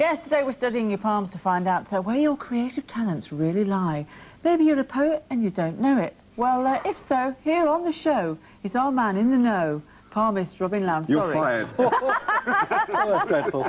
Yes, today we're studying your palms to find out where your creative talents really lie. Maybe you're a poet and you don't know it. Well, if so, here on the show is our man in the know, palmist Robin Lown. You're fired. Oh, that's dreadful.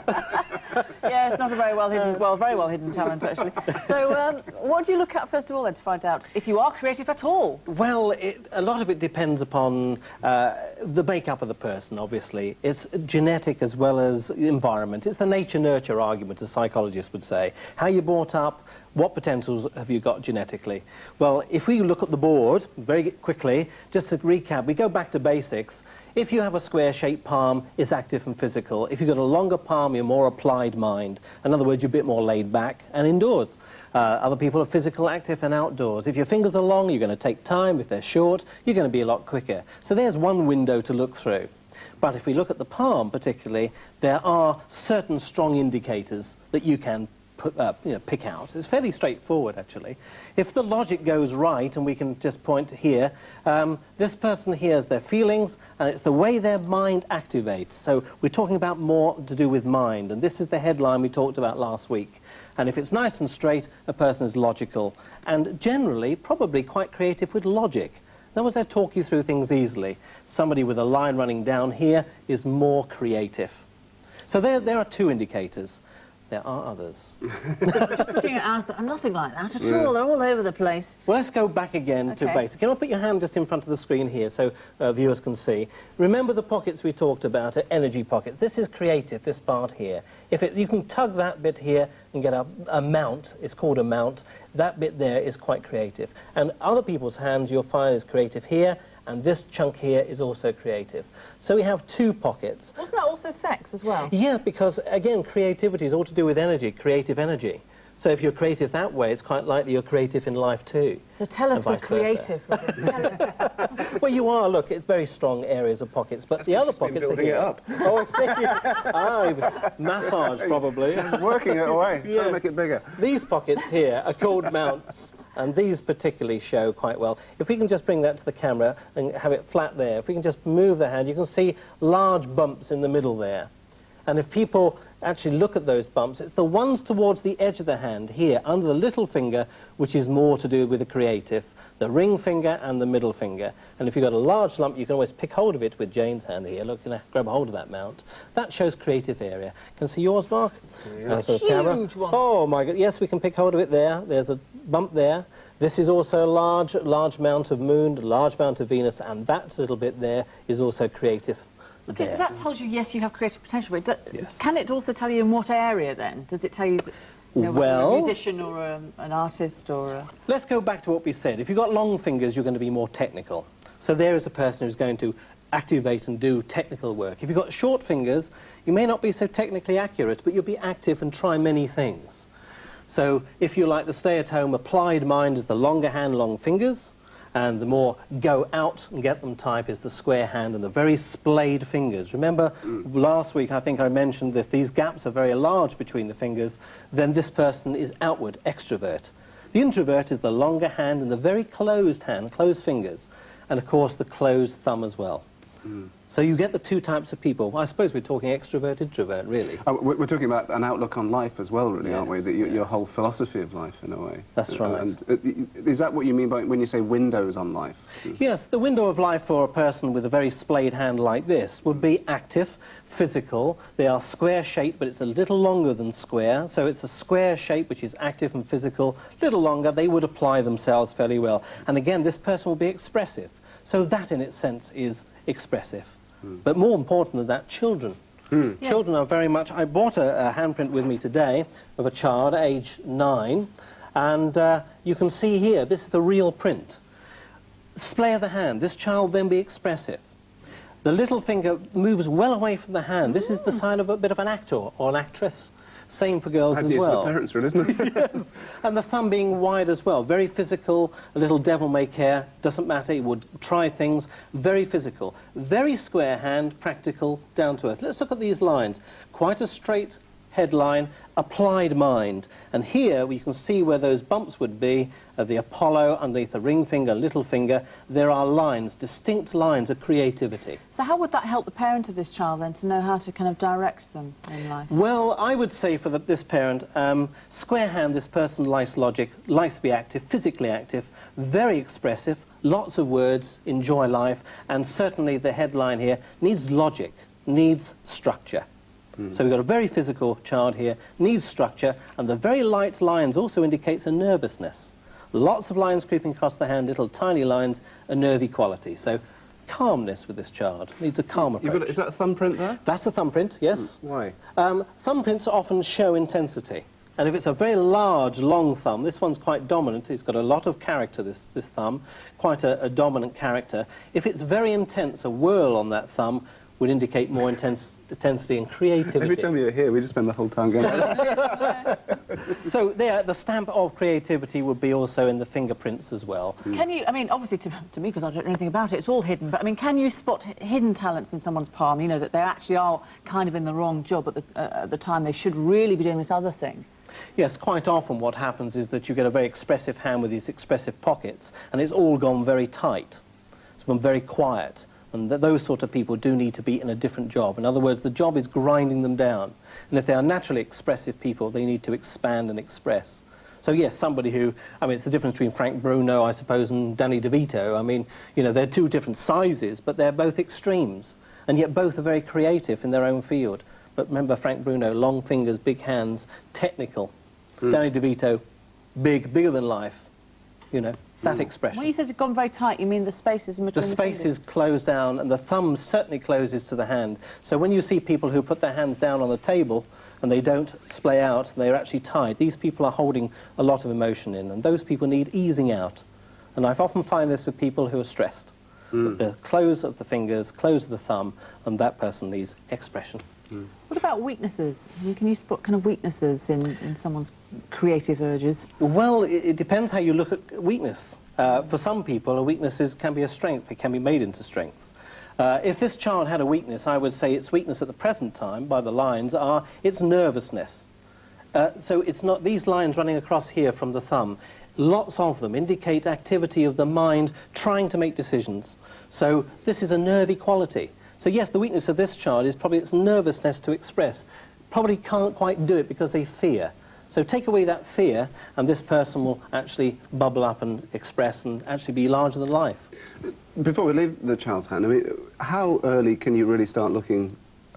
Yeah, it's not a very well hidden, very well hidden talent, actually. So, what do you look at first of all then to find out if you are creative at all? Well, a lot of it depends upon the makeup of the person, obviously. It's genetic as well as environment. It's the nature-nurture argument, as psychologists would say. How you're brought up, what potentials have you got genetically? Well, if we look at the board very quickly, just to recap, we go back to basics. If you have a square-shaped palm, it's active and physical. If you've got a longer palm, you're more applied mind. In other words, you're a bit more laid back and indoors. Other people are physical, active, and outdoors. If your fingers are long, you're going to take time. If they're short, you're going to be a lot quicker. So there's one window to look through. But if we look at the palm particularly, there are certain strong indicators that you can pick out. It's fairly straightforward, actually. If the logic goes right, and we can just point here, this person hears their feelings, and it's the way their mind activates. So we're talking about more to do with mind, and this is the headline we talked about last week. And if it's nice and straight, a person is logical, and generally, probably quite creative with logic. In other words, they talk you through things easily. Somebody with a line running down here is more creative. So there are two indicators. There are others. Just looking at ours, I'm nothing like that at all. They're all over the place. Well, let's go back again to basic. Can I put your hand just in front of the screen here so viewers can see? Remember the pockets we talked about, energy pockets. This is creative, this part here. You can tug that bit here and get a mount. It's called a mount. That bit there is quite creative. And other people's hands, you'll find is creative here, and this chunk here is also creative. So we have two pockets. Wasn't that also sex as well? Yeah, because, again, creativity is all to do with energy, creative energy. So if you're creative that way, it's quite likely you're creative in life too. So tell us we're creative. Tell us. Well, you are. Look, it's very strong areas of pockets, but the other pockets are here. It up. Oh, I see. Massage, probably. Working it away, trying to make it bigger. These pockets here are called mounts. And these particularly show quite well. If we can just bring that to the camera and have it flat there, if we can just move the hand, you can see large bumps in the middle there. And if people actually look at those bumps, it's the ones towards the edge of the hand here, under the little finger, which is more to do with the creative, the ring finger and the middle finger. And if you've got a large lump, you can always pick hold of it with Jane's hand here. Look, you can grab a hold of that mount. That shows creative area. Can you see yours, Mark? Yeah. Huge one. Oh, my God. Yes, we can pick hold of it there. There's a bump there. This is also a large mount of Moon, a large mount of Venus, and that little bit there is also creative. Okay, so that tells you, yes, you have creative potential, but yes. Can it also tell you in what area, then? Does it tell you, whether you're a musician or an artist or a... Let's go back to what we said. If you've got long fingers, you're going to be more technical. So there is a person who's going to activate and do technical work. If you've got short fingers, you may not be so technically accurate, but you'll be active and try many things. So if you like the stay-at-home applied mind is the longer hand, long fingers, and the more go out and get them type is the square hand and the very splayed fingers. Remember, last week I think I mentioned that if these gaps are very large between the fingers, then this person is outward, extrovert. The introvert is the longer hand and the very closed hand, closed fingers, and of course the closed thumb as well. So you get the two types of people. I suppose we're talking extrovert, introvert, really. We're talking about an outlook on life as well, really, aren't we? Your whole philosophy of life, in a way. That's right. And is that what you mean by when you say windows on life? Yes, the window of life for a person with a very splayed hand like this would be active, physical. They are square-shaped, but it's a little longer than square. So it's a square shape which is active and physical, a little longer. They would apply themselves fairly well. And again, this person will be expressive. So that, in its sense, is expressive. But more important than that, children. Yes. Children are very much... I brought a handprint with me today of a child, age 9, and you can see here, this is the real print. Splay of the hand, this child will then be expressive. The little finger moves well away from the hand. This is the sign of a bit of an actor or an actress. Same for girls as well. The parents' rule, isn't it? Yes. And the thumb being wide as well. Very physical, a little devil-may-care, doesn't matter, he would try things. Very physical. Very square hand, practical, down to earth. Let's look at these lines. Quite a straight headline applied mind. And here we can see where those bumps would be, the Apollo underneath the ring finger, little finger. There are lines, distinct lines of creativity. So how would that help the parent of this child then to know how to kind of direct them in life? Well, I would say for this parent, square hand, this person likes logic, likes to be active, physically active, very expressive, lots of words, enjoy life, and certainly the headline here needs logic, needs structure. So we've got a very physical child here, needs structure, and the very light lines also indicates a nervousness. Lots of lines creeping across the hand, little tiny lines, a nervy quality. So calmness with this child, needs a calm approach. Is that a thumbprint there? That's a thumbprint, yes. Why? Thumbprints often show intensity. And if it's a very large, long thumb, this one's quite dominant, it's got a lot of character, this thumb, quite a dominant character. If it's very intense, a whirl on that thumb would indicate more intensity and creativity. Every time you're here, we just spend the whole time going So there, the stamp of creativity would be also in the fingerprints as well. Can you, I mean, obviously to me, because I don't know anything about it, it's all hidden, but I mean, can you spot hidden talents in someone's palm, you know, that they actually are kind of in the wrong job at the time they should really be doing this other thing? Yes, quite often what happens is that you get a very expressive hand with these expressive pockets, and it's all gone very tight. It's gone very quiet. And those sort of people do need to be in a different job. In other words, the job is grinding them down. And if they are naturally expressive people, they need to expand and express. So yes, somebody who, I mean, it's the difference between Frank Bruno, I suppose, and Danny DeVito. I mean, you know, they're two different sizes, but they're both extremes. And yet both are very creative in their own field. But remember Frank Bruno, long fingers, big hands, technical. Danny DeVito, bigger than life, you know. That expression. When you said it's gone very tight, you mean the spaces in between the spaces close down, and the thumb certainly closes to the hand. So when you see people who put their hands down on the table and they don't splay out, they're actually tied. These people are holding a lot of emotion in, and those people need easing out. And I've often find this with people who are stressed. The close of the fingers, close of the thumb, and that person needs expression. What about weaknesses? I mean, can you spot kind of weaknesses in someone's creative urges? Well, it depends how you look at weakness. For some people, a weakness can be a strength. It can be made into strengths. If this child had a weakness, I would say its weakness at the present time, by the lines, are its nervousness. So it's not these lines running across here from the thumb. Lots of them indicate activity of the mind trying to make decisions. So this is a nervy quality. So yes, the weakness of this child is probably its nervousness to express. Probably can't quite do it because they fear. So take away that fear, and this person will actually bubble up and express and actually be larger than life. Before we leave the child's hand, I mean, how early can you really start looking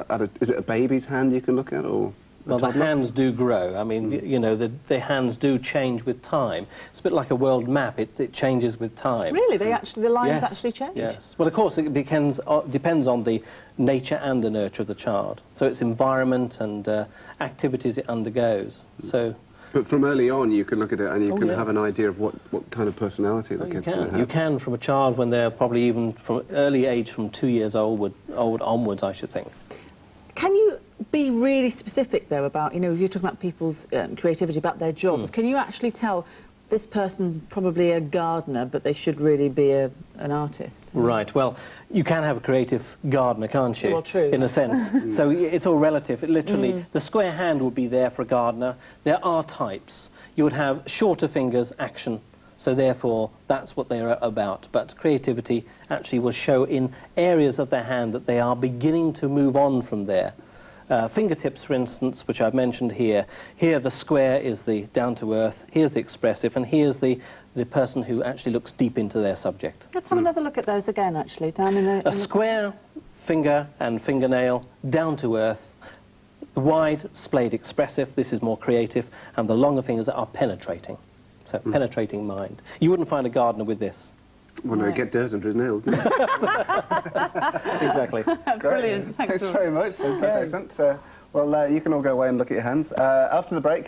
at is it a baby's hand you can look at, or? Well, the hands do grow. I mean, you know, the hands do change with time. It's a bit like a world map. It changes with time. Really? The lines actually change? Yes. Well, of course, it depends on the nature and the nurture of the child. So it's environment and activities it undergoes. So. But from early on, you can look at it and you can have an idea of what kind of be the kid's going to have. You can from a child when they're probably even from early age, from 2 years old onwards, I should think. Can you be really specific, though, about, you know, you're talking about people's creativity, about their jobs. Can you actually tell this person's probably a gardener, but they should really be an artist? Right. Well, you can have a creative gardener, can't you? Well, true. In a sense. So it's all relative. It literally, the square hand would be there for a gardener. There are types. You would have shorter fingers, action. So therefore, that's what they're about. But creativity actually will show in areas of their hand that they are beginning to move on from there. Fingertips, for instance, which I've mentioned here. Here the square is the down-to-earth, here's the expressive, and here's the person who actually looks deep into their subject. Let's have another look at those again, actually, down in the... A square finger and fingernail, down-to-earth. The wide, splayed, expressive, this is more creative, and the longer fingers are penetrating. So, penetrating mind. You wouldn't find a gardener with this. Well, no, get dirt under his nails, didn't you? Exactly. Brilliant. Thanks very much. That's excellent. Well, you can all go away and look at your hands. After the break,